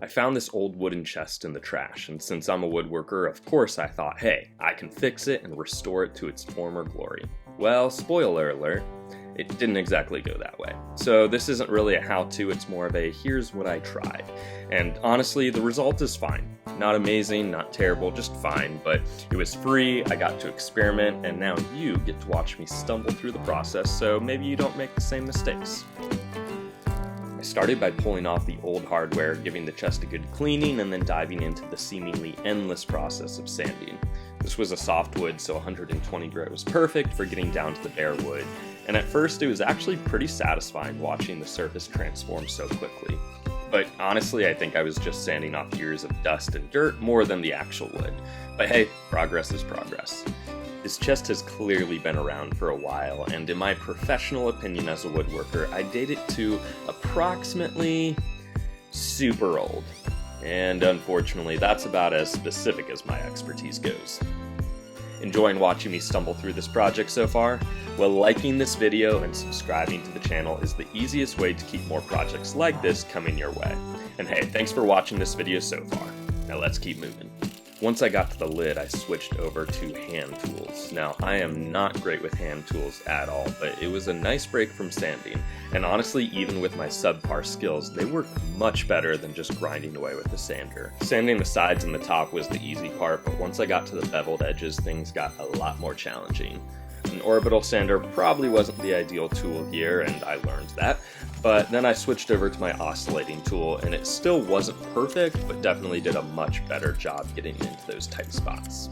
I found this old wooden chest in the trash, and since I'm a woodworker, of course I thought, hey, I can fix it and restore it to its former glory. Well, spoiler alert, it didn't exactly go that way. So this isn't really a how-to, it's more of a here's what I tried. And honestly, the result is fine. Not amazing, not terrible, just fine, but it was free, I got to experiment, and now you get to watch me stumble through the process, so maybe you don't make the same mistakes. I started by pulling off the old hardware, giving the chest a good cleaning, and then diving into the seemingly endless process of sanding. This was a softwood, so 120 grit was perfect for getting down to the bare wood, and at first it was actually pretty satisfying watching the surface transform so quickly. But honestly, I think I was just sanding off years of dust and dirt more than the actual wood. But hey, progress is progress. This chest has clearly been around for a while, and in my professional opinion as a woodworker, I date it to approximately super old. And unfortunately, that's about as specific as my expertise goes. Enjoying watching me stumble through this project so far? Well, liking this video and subscribing to the channel is the easiest way to keep more projects like this coming your way. And hey, thanks for watching this video so far. Now let's keep moving. Once I got to the lid, I switched over to hand tools. Now, I am not great with hand tools at all, but it was a nice break from sanding, and honestly, even with my subpar skills, they worked much better than just grinding away with the sander. Sanding the sides and the top was the easy part, but once I got to the beveled edges, things got a lot more challenging. An orbital sander probably wasn't the ideal tool here, and I learned that, but then I switched over to my oscillating tool, and it still wasn't perfect, but definitely did a much better job getting into those tight spots.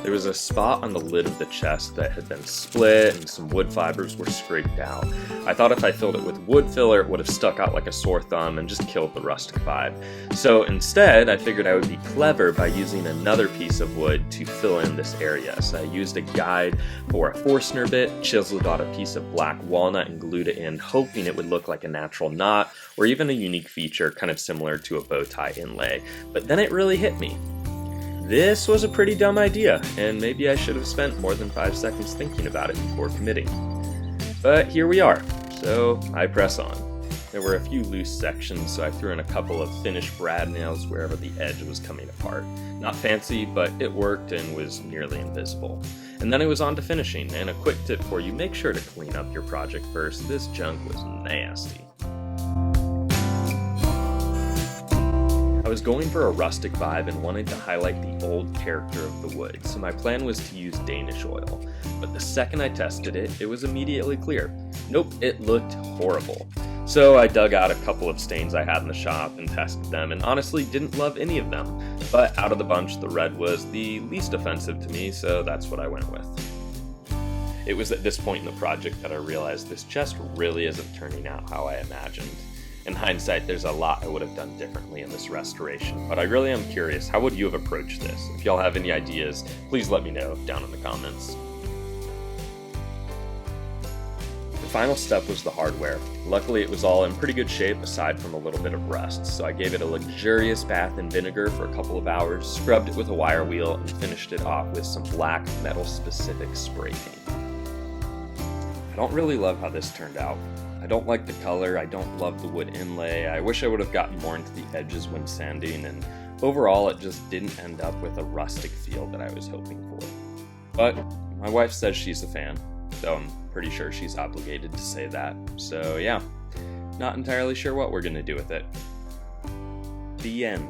There was a spot on the lid of the chest that had been split and some wood fibers were scraped out. I thought if I filled it with wood filler, it would have stuck out like a sore thumb and just killed the rustic vibe. So instead, I figured I would be clever by using another piece of wood to fill in this area. So I used a guide for a Forstner bit, chiseled out a piece of black walnut and glued it in, hoping it would look like a natural knot or even a unique feature kind of similar to a bow tie inlay. But then it really hit me. This was a pretty dumb idea, and maybe I should have spent more than 5 seconds thinking about it before committing. But here we are, so I press on. There were a few loose sections, so I threw in a couple of finished brad nails wherever the edge was coming apart. Not fancy, but it worked and was nearly invisible. And then it was on to finishing, and a quick tip for you, make sure to clean up your project first. This junk was nasty. I was going for a rustic vibe and wanted to highlight the old character of the wood, so my plan was to use Danish oil. But the second I tested it, it was immediately clear. Nope, it looked horrible. So I dug out a couple of stains I had in the shop and tested them, and honestly didn't love any of them. But out of the bunch, the red was the least offensive to me, so that's what I went with. It was at this point in the project that I realized this chest really isn't turning out how I imagined. In hindsight, there's a lot I would have done differently in this restoration, but I really am curious, how would you have approached this? If y'all have any ideas, please let me know down in the comments. The final step was the hardware. Luckily, it was all in pretty good shape aside from a little bit of rust, so I gave it a luxurious bath in vinegar for a couple of hours, scrubbed it with a wire wheel, and finished it off with some black metal-specific spray paint. I don't really love how this turned out. I don't like the color, I don't love the wood inlay, I wish I would have gotten more into the edges when sanding, and overall it just didn't end up with a rustic feel that I was hoping for. But my wife says she's a fan, though I'm pretty sure she's obligated to say that, so yeah, not entirely sure what we're gonna do with it. The end.